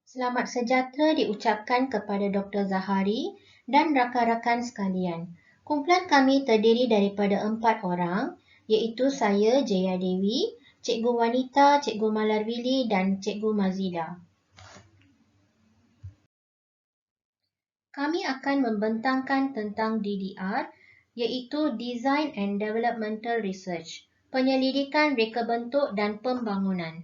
Selamat sejahtera diucapkan kepada Dr. Zahari dan rakan-rakan sekalian. Kumpulan kami terdiri daripada 4 orang, iaitu saya, Jaya Dewi, Cikgu Wanita, Cikgu Malarwili dan Cikgu Mazida. Kami akan membentangkan tentang DDR, iaitu Design and Developmental Research, penyelidikan reka bentuk dan pembangunan.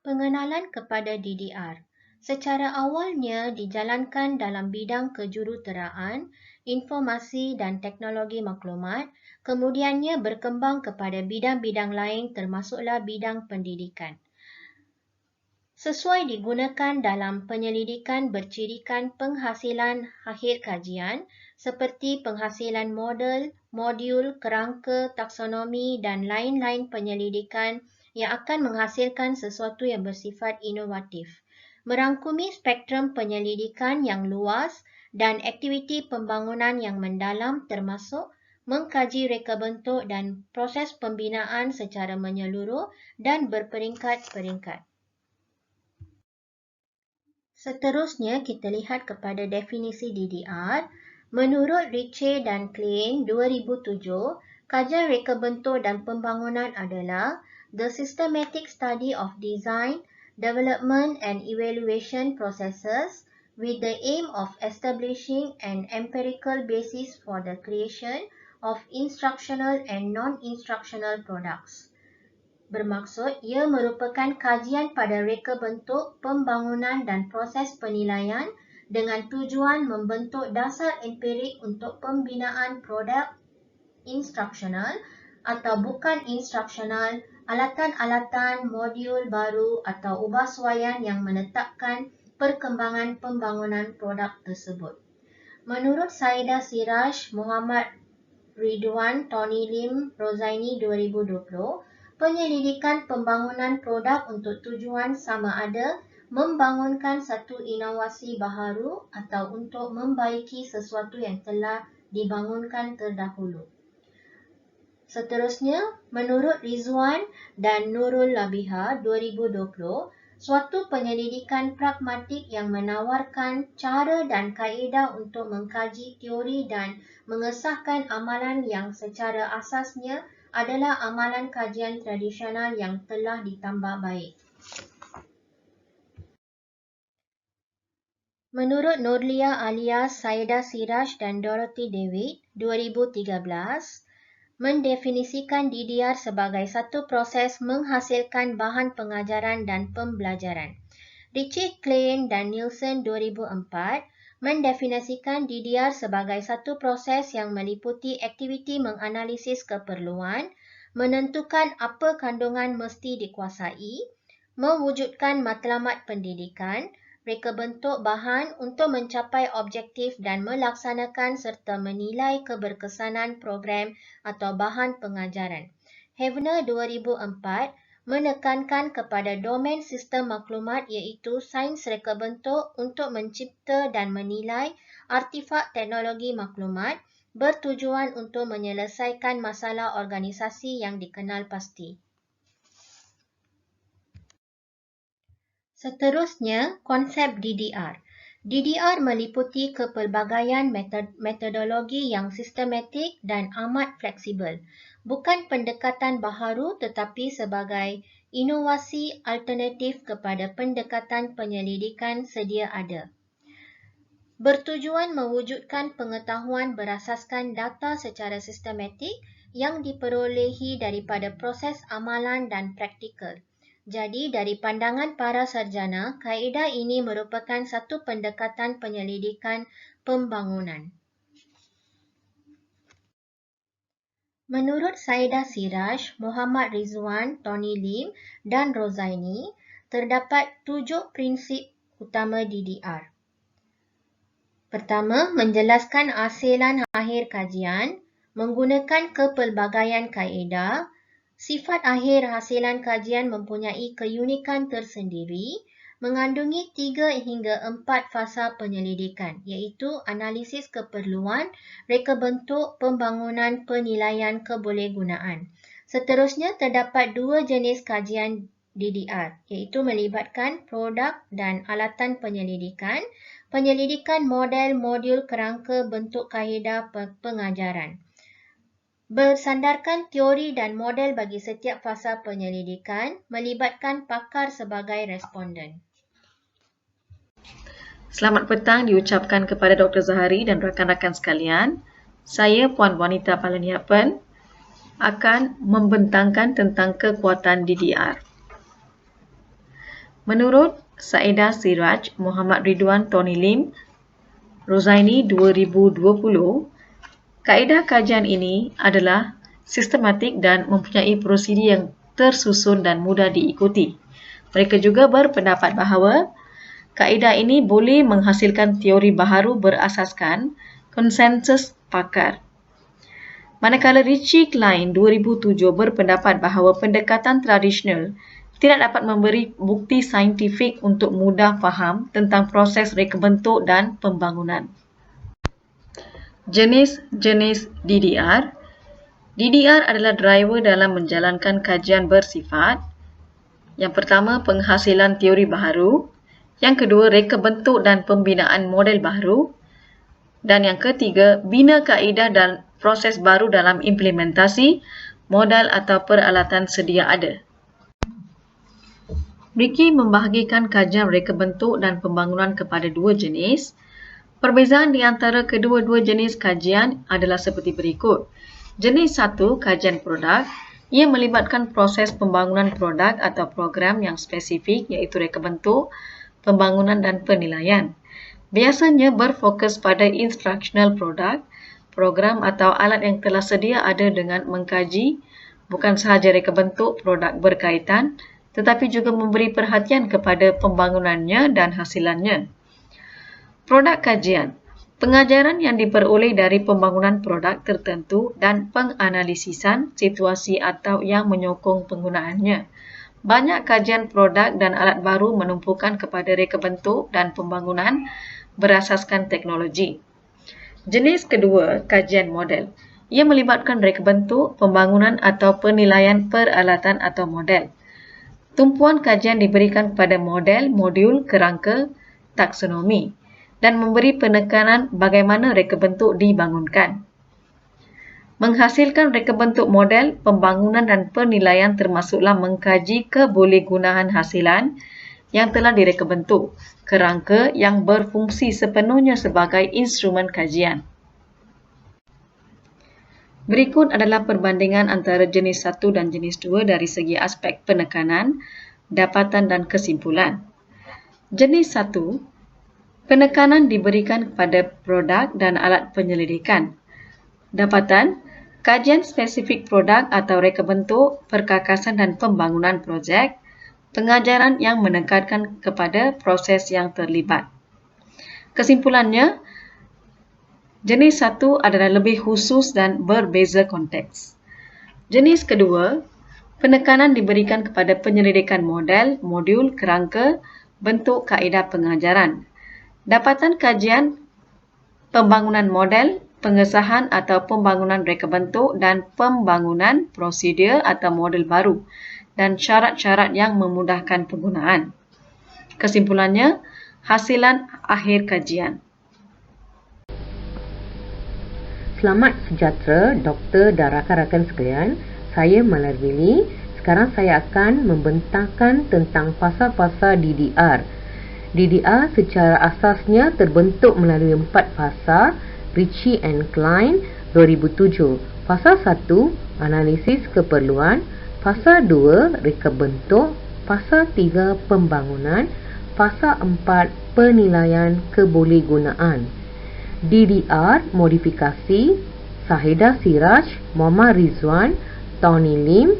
Pengenalan kepada DDR. Secara awalnya dijalankan dalam bidang kejuruteraan, informasi dan teknologi maklumat, kemudiannya berkembang kepada bidang-bidang lain termasuklah bidang pendidikan. Sesuai digunakan dalam penyelidikan bercirikan penghasilan akhir kajian seperti penghasilan model, modul, kerangka, taksonomi dan lain-lain penyelidikan yang akan menghasilkan sesuatu yang bersifat inovatif. Merangkumi spektrum penyelidikan yang luas dan aktiviti pembangunan yang mendalam termasuk mengkaji reka bentuk dan proses pembinaan secara menyeluruh dan berperingkat-peringkat. Seterusnya kita lihat kepada definisi DDR. Menurut Ritchie dan Klein 2007, kajian reka bentuk dan pembangunan adalah the systematic study of design, development and evaluation processes with the aim of establishing an empirical basis for the creation of instructional and non-instructional products. Bermaksud, ia merupakan kajian pada reka bentuk, pembangunan dan proses penilaian dengan tujuan membentuk dasar empirik untuk pembinaan produk instruksional atau bukan instruksional, alatan-alatan, modul baru atau ubahsuaian yang menetapkan perkembangan pembangunan produk tersebut. Menurut Saida Siraj, Muhammad Ridwan, Tony Lim, Rozaini 2020, penyelidikan pembangunan produk untuk tujuan sama ada membangunkan satu inovasi baharu atau untuk membaiki sesuatu yang telah dibangunkan terdahulu. Seterusnya, menurut Rizwan dan Nurul Labiha 2020, suatu penyelidikan pragmatik yang menawarkan cara dan kaedah untuk mengkaji teori dan mengesahkan amalan yang secara asasnya adalah amalan kajian tradisional yang telah ditambah baik. Menurut Nurlia alias Saida Siraj dan Dorothy David 2013, mendefinisikan DDR sebagai satu proses menghasilkan bahan pengajaran dan pembelajaran. Ritchie, Klein dan Nielsen 2004 mendefinisikan DDR sebagai satu proses yang meliputi aktiviti menganalisis keperluan, menentukan apa kandungan mesti dikuasai, mewujudkan matlamat pendidikan, reka bentuk bahan untuk mencapai objektif dan melaksanakan serta menilai keberkesanan program atau bahan pengajaran. Havner 2004 menekankan kepada domain sistem maklumat iaitu sains reka bentuk untuk mencipta dan menilai artifak teknologi maklumat bertujuan untuk menyelesaikan masalah organisasi yang dikenal pasti. Seterusnya, konsep DDR. DDR meliputi kepelbagaian metodologi yang sistematik dan amat fleksibel, bukan pendekatan baharu tetapi sebagai inovasi alternatif kepada pendekatan penyelidikan sedia ada. Bertujuan mewujudkan pengetahuan berasaskan data secara sistematik yang diperolehi daripada proses amalan dan praktikal. Jadi, dari pandangan para sarjana, kaedah ini merupakan satu pendekatan penyelidikan pembangunan. Menurut Saida Siraj, Muhammad Rizwan, Tony Lim dan Rozaini, terdapat 7 prinsip utama DDR. Pertama, menjelaskan hasilan akhir kajian, menggunakan kepelbagaian kaedah. Sifat akhir hasilan kajian mempunyai keunikan tersendiri, mengandungi 3 hingga 4 fasa penyelidikan, iaitu analisis keperluan, reka bentuk, pembangunan, penilaian kebolehgunaan. Seterusnya, terdapat 2 jenis kajian DDR, iaitu melibatkan produk dan alatan penyelidikan, penyelidikan model, modul, kerangka, bentuk, kaedah pengajaran. Bersandarkan teori dan model bagi setiap fasa penyelidikan, melibatkan pakar sebagai responden. Selamat petang diucapkan kepada Dr. Zahari dan rakan-rakan sekalian. Saya Puan Wanita Palaniapan akan membentangkan tentang kekuatan DDR. Menurut Saedah Siraj, Muhammad Ridwan Tony Lim, Rozaini 2020, kaedah kajian ini adalah sistematik dan mempunyai prosedur yang tersusun dan mudah diikuti. Mereka juga berpendapat bahawa kaedah ini boleh menghasilkan teori baharu berasaskan konsensus pakar. Manakala Ritchie Klein 2007 berpendapat bahawa pendekatan tradisional tidak dapat memberi bukti saintifik untuk mudah faham tentang proses reka bentuk dan pembangunan. Jenis-jenis DDR. DDR adalah driver dalam menjalankan kajian bersifat. Yang pertama, penghasilan teori baharu. Yang kedua, reka bentuk dan pembinaan model baru. Dan yang ketiga, bina kaedah dan proses baru dalam implementasi modal atau peralatan sedia ada. Ricky membahagikan kajian reka bentuk dan pembangunan kepada dua jenis. Perbezaan di antara kedua-dua jenis kajian adalah seperti berikut. Jenis satu, kajian produk. Ia melibatkan proses pembangunan produk atau program yang spesifik iaitu reka bentuk, pembangunan dan penilaian. Biasanya berfokus pada instructional produk, program atau alat yang telah sedia ada dengan mengkaji bukan sahaja reka bentuk produk berkaitan tetapi juga memberi perhatian kepada pembangunannya dan hasilannya. Produk kajian. Pengajaran yang diperoleh dari pembangunan produk tertentu dan penganalisisan situasi atau yang menyokong penggunaannya. Banyak kajian produk dan alat baru menumpukan kepada reka bentuk dan pembangunan berasaskan teknologi. Jenis kedua, kajian model. Ia melibatkan reka bentuk, pembangunan atau penilaian peralatan atau model. Tumpuan kajian diberikan kepada model, modul, kerangka, taksonomi dan memberi penekanan bagaimana reka bentuk dibangunkan. Menghasilkan reka bentuk model, pembangunan dan penilaian termasuklah mengkaji kebolehgunaan hasilan yang telah direka bentuk, kerangka yang berfungsi sepenuhnya sebagai instrumen kajian. Berikut adalah perbandingan antara jenis 1 dan jenis 2 dari segi aspek penekanan, dapatan dan kesimpulan. Jenis 1, penekanan diberikan kepada produk dan alat penyelidikan. Dapatan, kajian spesifik produk atau reka bentuk, perkakasan dan pembangunan projek, pengajaran yang menekankan kepada proses yang terlibat. Kesimpulannya, jenis 1 adalah lebih khusus dan berbeza konteks. Jenis kedua, penekanan diberikan kepada penyelidikan model, modul, kerangka, bentuk kaedah pengajaran. Dapatan kajian pembangunan model, pengesahan atau pembangunan reka bentuk dan pembangunan prosedur atau model baru dan syarat-syarat yang memudahkan penggunaan. Kesimpulannya, hasilan akhir kajian. Selamat sejahtera doktor dan rakan-rakan sekalian. Saya Malarwili. Sekarang saya akan membentangkan tentang fasa-fasa DDR. DDR secara asasnya terbentuk melalui 4 fasa Ritchie and Klein 2007. Fasa 1, analisis keperluan. Fasa 2, reka bentuk. Fasa 3, pembangunan. Fasa 4, penilaian kebolehgunaan. DDR modifikasi. Saedah Siraj, Muhammad Ridwan Tony Lim,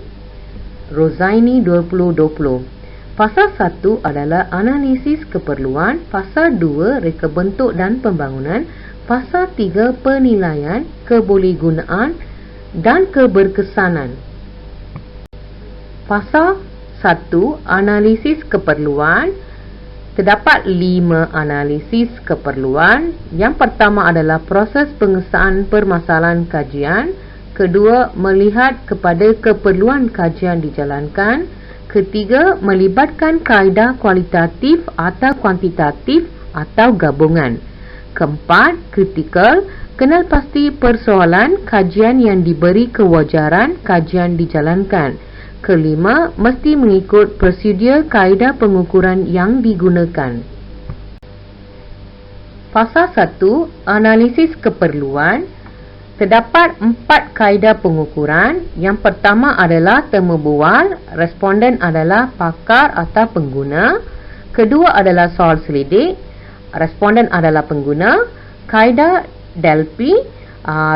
Rozaini 2020. Fasa 1 adalah analisis keperluan. Fasa 2, reka bentuk dan pembangunan. Fasa 3, penilaian kebolehgunaan dan keberkesanan. Fasa 1, analisis keperluan. Terdapat 5 analisis keperluan. Yang pertama adalah proses pengesahan permasalahan kajian. Kedua, melihat kepada keperluan kajian dijalankan. Ketiga, melibatkan kaedah kualitatif atau kuantitatif atau gabungan. Keempat, kritikal, kenal pasti persoalan kajian yang diberi kewajaran kajian dijalankan. Kelima, mesti mengikut prosedur kaedah pengukuran yang digunakan. Fasa 1, analisis keperluan. Terdapat 4 kaedah pengukuran. Yang pertama adalah temu bual, responden adalah pakar atau pengguna. Kedua adalah soal selidik, responden adalah pengguna. Kaedah Delphi,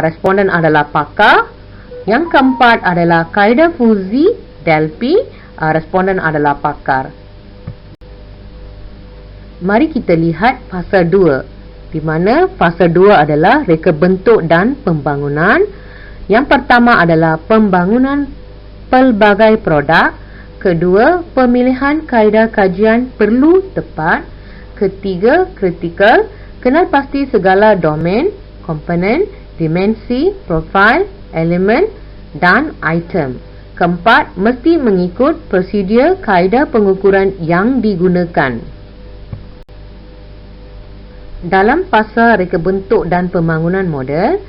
responden adalah pakar. Yang keempat adalah kaedah fuzi Delphi, responden adalah pakar. Mari kita lihat fasa 2, di mana fasa 2 adalah reka bentuk dan pembangunan. Yang pertama adalah pembangunan pelbagai produk. Kedua, pemilihan kaedah kajian perlu tepat. Ketiga, kritikal, kenal pasti segala domain, komponen, dimensi, profil, elemen dan item. Keempat, mesti mengikut prosedur kaedah pengukuran yang digunakan. Dalam fasa reka bentuk dan pembangunan model,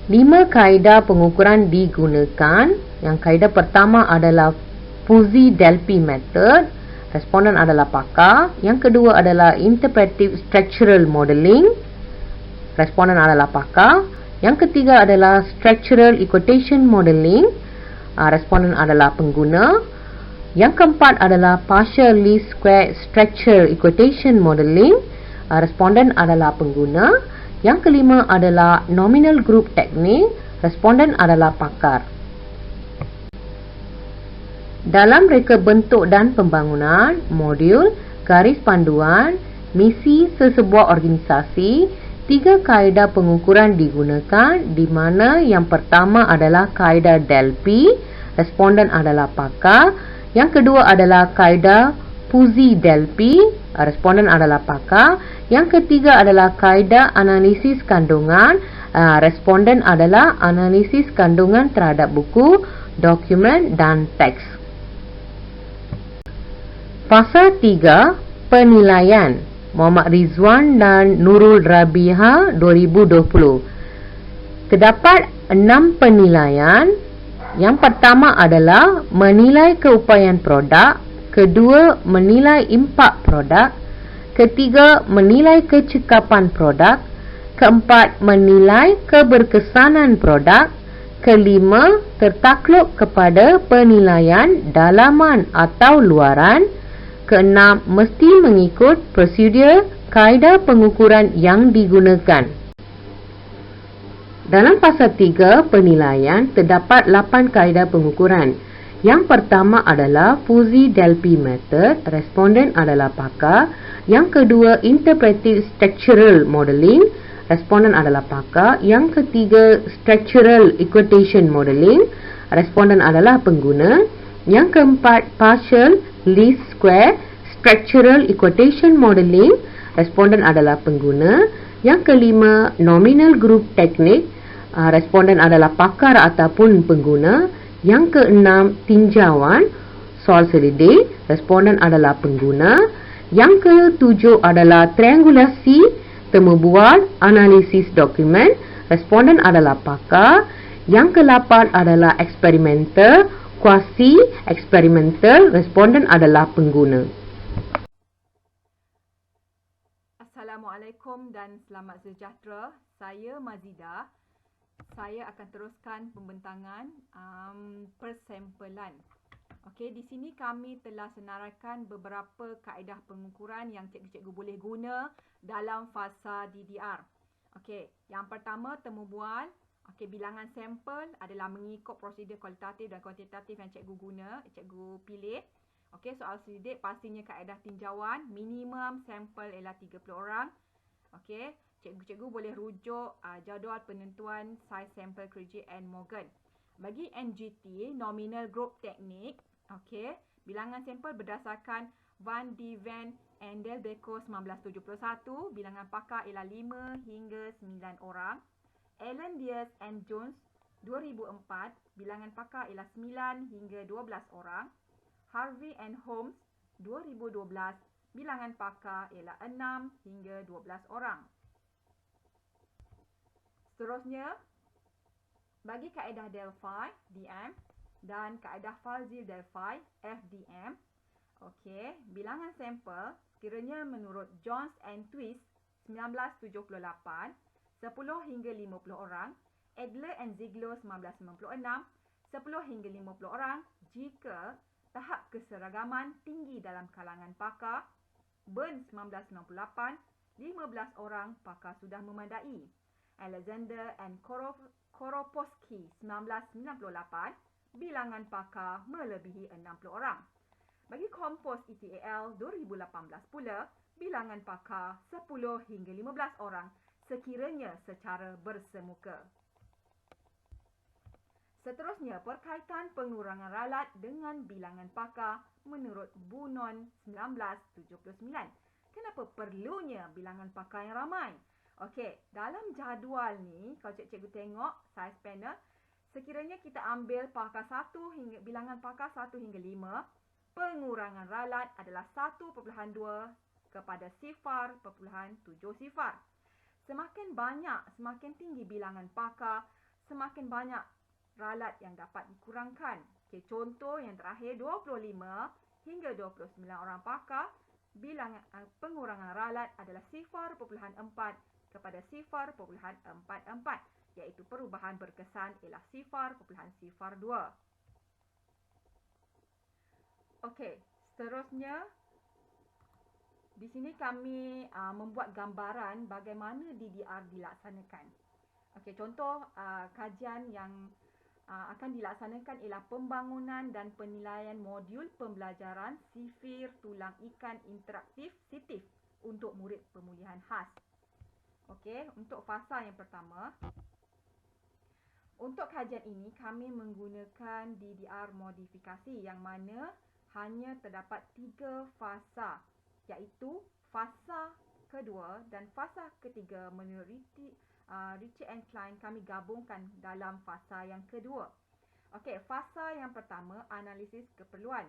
5 kaedah pengukuran digunakan. Yang kaedah pertama adalah Fuzzy-Delpy method, responden adalah pakar. Yang kedua adalah Interpretive Structural Modeling, responden adalah pakar. Yang ketiga adalah Structural Equation Modeling, responden adalah pengguna. Yang keempat adalah Partial Least Square Structure Equation Modeling, responden adalah pengguna. Yang kelima adalah Nominal Group Technique, responden adalah pakar. Dalam reka bentuk dan pembangunan, modul, garis panduan, misi sesebuah organisasi, 3 kaedah pengukuran digunakan, di mana yang pertama adalah kaedah Delphi, responden adalah pakar. Yang kedua adalah kaedah Fuzzy-Delpy, responden adalah pakar. Yang ketiga adalah kaedah analisis kandungan, responden adalah analisis kandungan terhadap buku, dokumen dan teks. Fasa 3, penilaian. Muhammad Rizwan dan Nurul Rabiha 2020. Terdapat 6 penilaian. Yang pertama adalah menilai keupayaan produk. Kedua, menilai impak produk. Ketiga, menilai kecekapan produk. Keempat, menilai keberkesanan produk. Kelima, tertakluk kepada penilaian dalaman atau luaran. Keenam, mesti mengikut prosedur kaedah pengukuran yang digunakan. Dalam fasa 3 penilaian, terdapat 8 kaedah pengukuran. Yang pertama adalah Fuzzy-Delpy method, responden adalah pakar. Yang kedua, Interpretive Structural Modeling, responden adalah pakar. Yang ketiga, Structural Equation Modeling, responden adalah pengguna. Yang keempat, Partial Least Square Structural Equation Modeling, responden adalah pengguna. Yang kelima, Nominal Group Technique, responden adalah pakar ataupun pengguna. Yang keenam, tinjauan soal selidik, responden adalah pengguna. Yang ketujuh adalah triangulasi, temu bual, analisis dokumen, responden adalah pakar. Yang ke-8 adalah eksperimental, kuasi eksperimental, responden adalah pengguna. Assalamualaikum dan selamat sejahtera. Saya Mazidah. Saya akan teruskan pembentangan persempelan. Okey, di sini kami telah senaraikan beberapa kaedah pengukuran yang cikgu-cikgu boleh guna dalam fasa DDR. Okey, yang pertama temu bual. Okey, bilangan sampel adalah mengikut prosedur kualitatif dan kuantitatif yang cikgu pilih. Okey, soal selidik pastinya kaedah tinjauan, minimum sampel ialah 30 orang. Okey, cikgu-cikgu boleh rujuk jadual penentuan saiz sampel kerja N. Morgan. Bagi NGT, Nominal Group Technique, okey, bilangan sampel berdasarkan Van de Ven and Delbecq 1971, bilangan pakar ialah 5 hingga 9 orang. Alan Diaz and Jones 2004, bilangan pakar ialah 9 hingga 12 orang. Harvey and Holmes 2012, bilangan pakar ialah 6 hingga 12 orang. Seterusnya, bagi kaedah Delphi, DM, dan kaedah Fuzzy-Delphi, FDM, okey, bilangan sampel sekiranya menurut Jones and Twist 1978, 10 hingga 50 orang, Adler and Ziegler 1996, 10 hingga 50 orang jika tahap keseragaman tinggi dalam kalangan pakar. Burns 1998, 15 orang pakar sudah memadai. Alexander and Koroposky 1998, bilangan pakar melebihi 60 orang. Bagi Kompos ETAL 2018 pula, bilangan pakar 10 hingga 15 orang sekiranya secara bersemuka. Seterusnya, perkaitan pengurangan ralat dengan bilangan pakar menurut Bunon 1979. Kenapa perlunya bilangan pakar yang ramai? Okey, dalam jadual ni, kalau cikgu tengok saiz panel, sekiranya kita ambil pakar 1 hingga bilangan pakar 1 hingga 5, pengurangan ralat adalah 1.2 kepada 0.70. Semakin banyak, semakin tinggi bilangan pakar, semakin banyak ralat yang dapat dikurangkan. Okey, contoh yang terakhir 25 hingga 29 orang pakar, bilangan pengurangan ralat adalah 0.4 kepada 0.44, iaitu perubahan berkesan ialah 0.02. Okey, seterusnya di sini kami membuat gambaran bagaimana DDR dilaksanakan. Okey, contoh kajian yang akan dilaksanakan ialah pembangunan dan penilaian modul pembelajaran sifir tulang ikan interaktif SITIF untuk murid pemulihan khas. Okey, untuk fasa yang pertama, untuk kajian ini kami menggunakan DDR modifikasi yang mana hanya terdapat 3 fasa, iaitu fasa kedua dan fasa ketiga menurut Ritchie and Klein kami gabungkan dalam fasa yang kedua. Okey, fasa yang pertama, analisis keperluan.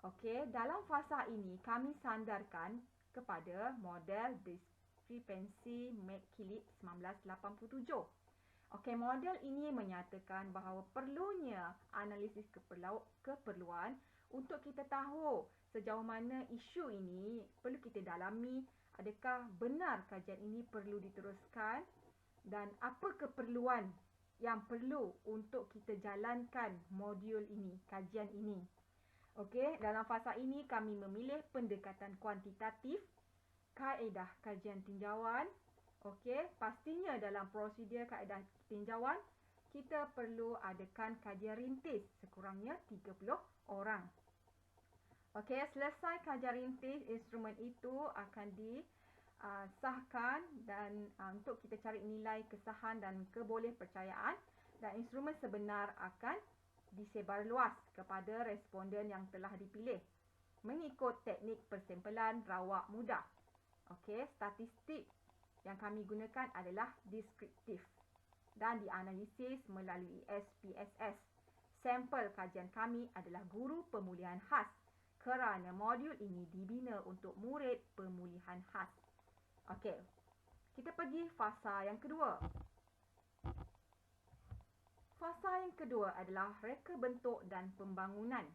Okey, dalam fasa ini kami sandarkan kepada model diskrepansi McKillip 1987. Okey, model ini menyatakan bahawa perlunya analisis keperluan untuk kita tahu sejauh mana isu ini perlu kita dalami, adakah benar kajian ini perlu diteruskan dan apa keperluan yang perlu untuk kita jalankan modul ini, kajian ini. Okey, dalam fasa ini kami memilih pendekatan kuantitatif, kaedah kajian tinjauan. Okey, pastinya dalam prosedur kaedah tinjauan kita perlu adakan kajian rintis sekurangnya 30 orang. Okey, selesai kajian rintis, instrumen itu akan disahkan dan untuk kita cari nilai kesahan dan kebolehpercayaan, dan instrumen sebenar akan disebarluas kepada responden yang telah dipilih mengikut teknik persempelan rawak mudah. Okey, statistik yang kami gunakan adalah deskriptif dan dianalisis melalui SPSS. Sampel kajian kami adalah guru pemulihan khas kerana modul ini dibina untuk murid pemulihan khas. Okey, kita pergi fasa yang kedua. Fasa yang kedua adalah reka bentuk dan pembangunan.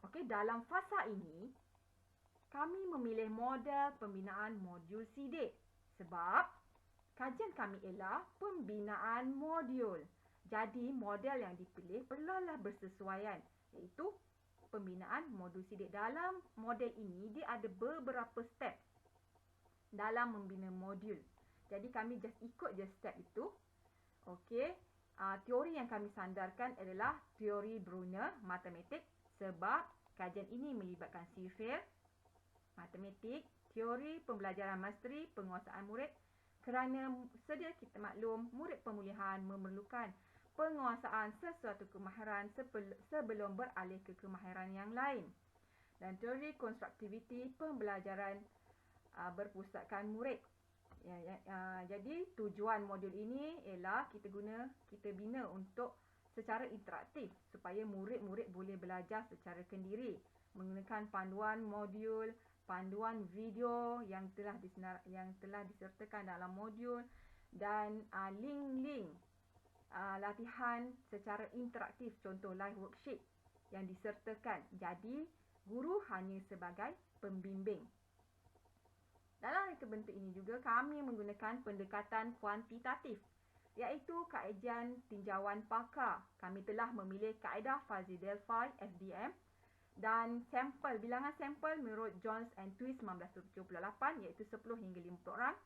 Okey, dalam fasa ini kami memilih model pembinaan modul SIDIC sebab kajian kami ialah pembinaan modul. Jadi model yang dipilih perlulah bersesuaian, iaitu pembinaan modul SIDIC. Dalam model ini dia ada beberapa step dalam membina modul. Jadi kami just ikut je step itu. Okey, teori yang kami sandarkan adalah teori Brunner matematik sebab kajian ini melibatkan sifir, matematik, teori pembelajaran masteri, penguasaan murid. Kerana sedia kita maklum, murid pemulihan memerlukan penguasaan sesuatu kemahiran sebelum beralih ke kemahiran yang lain. Dan teori konstruktiviti pembelajaran berpusatkan murid. Jadi tujuan modul ini ialah kita bina untuk secara interaktif supaya murid-murid boleh belajar secara kendiri. menggunakan panduan modul, panduan video yang telah disertakan dalam modul dan link-link latihan secara interaktif, contoh live worksheet yang disertakan. Jadi, guru hanya sebagai pembimbing. Dalam reka bentuk ini juga kami menggunakan pendekatan kuantitatif, iaitu kaedah tinjauan pakar. Kami telah memilih kaedah Fuzzy-Delphi FDM dan bilangan sampel menurut Jones and Twist 1978 iaitu 10 hingga 50 orang.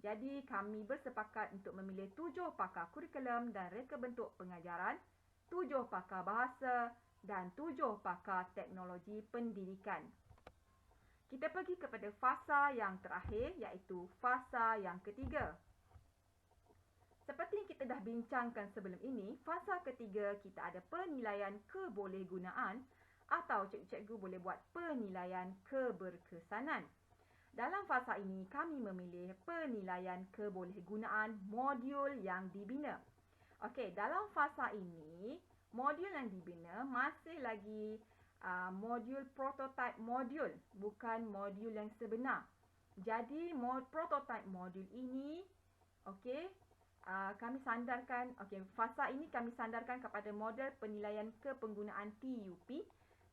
Jadi kami bersepakat untuk memilih 7 pakar kurikulum dan reka bentuk pengajaran, 7 pakar bahasa dan 7 pakar teknologi pendidikan. Kita pergi kepada fasa yang terakhir iaitu fasa yang ketiga. Seperti yang kita dah bincangkan sebelum ini, fasa ketiga kita ada penilaian kebolehgunaan atau cikgu-cikgu boleh buat penilaian keberkesanan. Dalam fasa ini kami memilih penilaian kebolehgunaan modul yang dibina. Okey, dalam fasa ini modul yang dibina masih lagi modul prototype modul, bukan modul yang sebenar. Jadi prototype modul ini kami sandarkan, fasa ini kami sandarkan kepada model penilaian kepenggunaan TUP,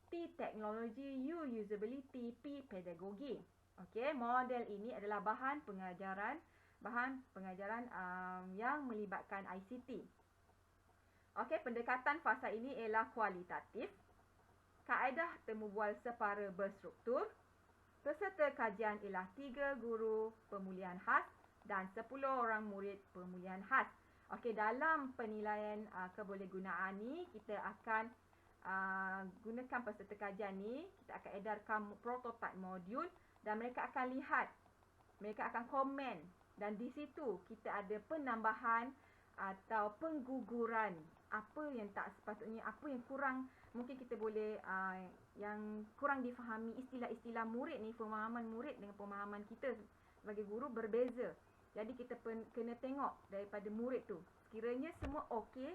T teknologi, U usability, P pedagogi. Model ini adalah bahan pengajaran yang melibatkan ICT. Pendekatan fasa ini ialah kualitatif. Kaedah temu bual separa berstruktur. Peserta kajian ialah 3 guru pemulihan khas dan 10 orang murid pemulihan khas. Dalam penilaian kebolehgunaan ni, kita akan gunakan peserta kajian ni, kita akan edarkan prototype modul dan mereka akan lihat, mereka akan komen dan di situ kita ada penambahan atau pengguguran apa yang tak sepatutnya, apa yang kurang, mungkin kita boleh yang kurang difahami istilah-istilah murid ni, pemahaman murid dengan pemahaman kita sebagai guru berbeza. Jadi kita kena tengok daripada murid tu, sekiranya semua okey,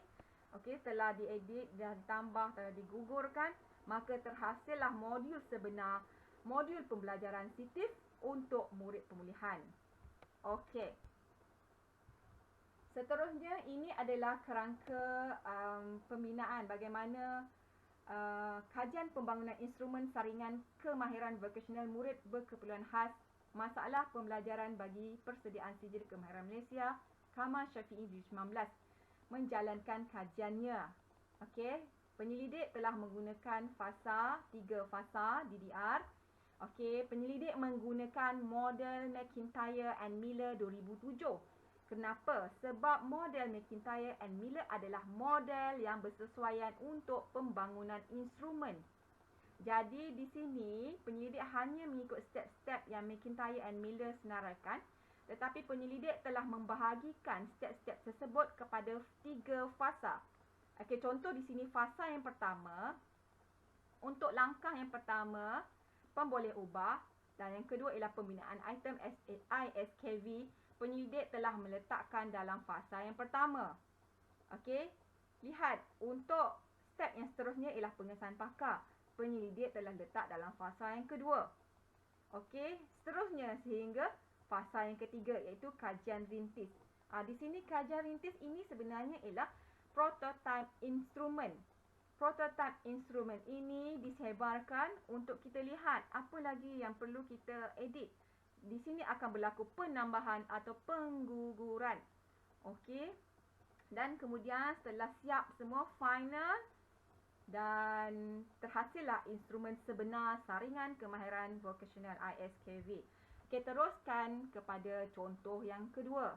telah diedit dan ditambah, telah digugurkan, maka terhasillah modul sebenar, modul pembelajaran sensitif untuk murid pemulihan. Seterusnya, ini adalah kerangka pembinaan bagaimana kajian pembangunan instrumen saringan kemahiran vokasional murid berkeperluan khas, masalah pembelajaran bagi persediaan sijil kemahiran Malaysia, Kamal Syafiee 2019 menjalankan kajiannya. Penyelidik telah menggunakan 3 fasa DDR. Penyelidik menggunakan model McIntyre and Miller 2007. Kenapa? Sebab model McIntyre and Miller adalah model yang bersesuaian untuk pembangunan instrumen. Jadi di sini penyelidik hanya mengikut step-step yang McIntyre and Miller senaraikan, tetapi penyelidik telah membahagikan step-step tersebut kepada 3 fasa. Contoh di sini fasa yang pertama, untuk langkah yang pertama pemboleh ubah dan yang kedua ialah pembinaan item ISKV, penyelidik telah meletakkan dalam fasa yang pertama. Lihat, untuk step yang seterusnya ialah pengesahan pakar, penyelidik telah letak dalam fasa yang kedua. Seterusnya sehingga fasa yang ketiga iaitu kajian rintis. Di sini kajian rintis ini sebenarnya ialah prototype instrumen. Prototype instrumen ini disebarkan untuk kita lihat apa lagi yang perlu kita edit. Di sini akan berlaku penambahan atau pengguguran. Dan kemudian setelah siap semua final dan terhasillah instrumen sebenar saringan kemahiran vokasional ISKV. Teruskan kepada contoh yang kedua.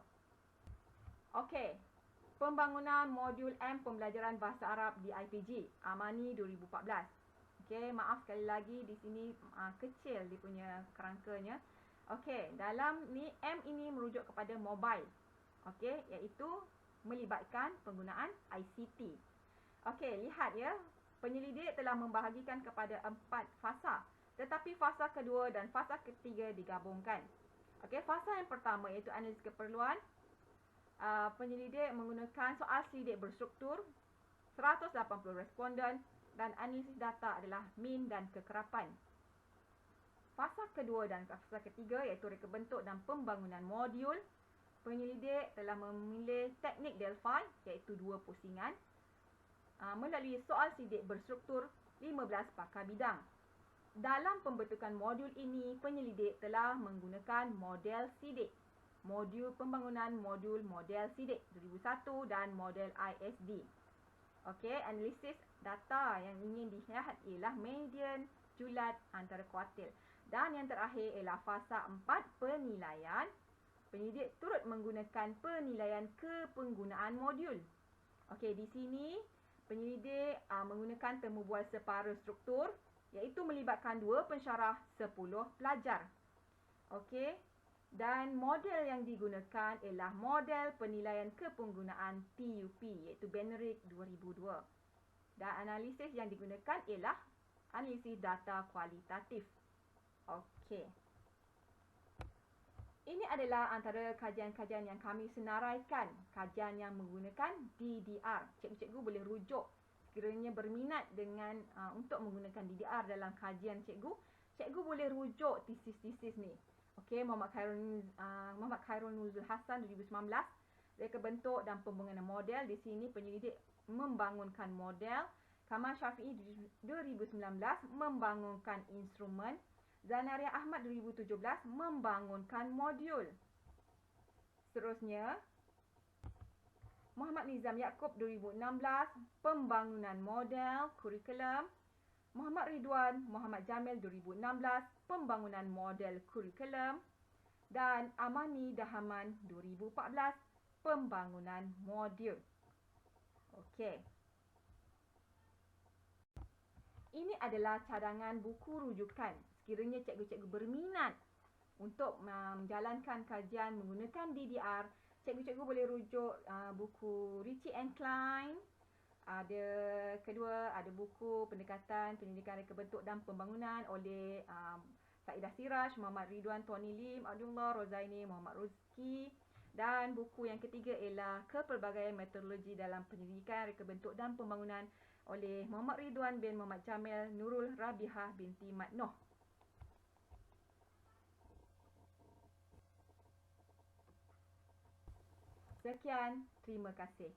Pembangunan modul M pembelajaran bahasa Arab di IPG, Amani 2014. Maaf sekali lagi di sini kecil dia punya kerangkanya. Dalam ni M ini merujuk kepada mobile. Iaitu melibatkan penggunaan ICT. Lihat ya, penyelidik telah membahagikan kepada 4 fasa, tetapi fasa kedua dan fasa ketiga digabungkan. Fasa yang pertama iaitu analisis keperluan. Penyelidik menggunakan soal selidik berstruktur, 180 responden dan analisis data adalah min dan kekerapan. Fasa kedua dan fasa ketiga iaitu reka bentuk dan pembangunan modul. Penyelidik telah memilih teknik Delphi iaitu 2 pusingan melalui soal sidik berstruktur 15 pakar bidang. Dalam pembentukan modul ini, penyelidik telah menggunakan model sidik, modul pembangunan model sidik 2001 dan model ISD. Okey, analisis data yang ingin dilihat ialah median, julat antara kuartil. Dan yang terakhir ialah fasa 4 penilaian. Penyelidik turut menggunakan penilaian kepenggunaan modul. Okey, di sini penyelidik menggunakan temu bual separa struktur iaitu melibatkan 2 pensyarah 10 pelajar. Okey, dan model yang digunakan ialah model penilaian kepenggunaan TUP iaitu Benerick 2002. Dan analisis yang digunakan ialah analisis data kualitatif. Okey. Ini adalah antara kajian-kajian yang kami senaraikan, kajian yang menggunakan DDR. Cikgu-cikgu boleh rujuk sekiranya berminat dengan untuk menggunakan DDR dalam kajian cikgu. Cikgu boleh rujuk tesis-tesis ni. Okey, Muhammad Khairul Nuzul Hassan 2019, reka bentuk dan pembangunan model. Di sini penyelidik membangunkan model. Kamal Syafi'i 2019 membangunkan instrumen. Zanaria Ahmad 2017 membangunkan modul. Seterusnya, Muhammad Nizam Yaakob 2016 pembangunan model kurikulum. Muhammad Ridwan Muhammad Jamil 2016 pembangunan model kurikulum. Dan Amani Dahaman 2014 pembangunan modul. Okey. Ini adalah cadangan buku rujukan. Sekiranya cikgu-cikgu berminat untuk menjalankan kajian menggunakan DDR, cikgu-cikgu boleh rujuk buku Ritchie and Klein. Ada buku pendekatan pendidikan reka bentuk dan pembangunan oleh Saidah Siraj, Muhammad Ridwan, Tony Lim, Abdullah Rozaini, Muhammad Rozki. Dan buku yang ketiga ialah Kepelbagaian Metodologi dalam Pendidikan Reka Bentuk dan Pembangunan oleh Muhammad Ridwan bin Muhammad Jamil, Nurul Rabihah binti Mat Noh. Sekian, terima kasih.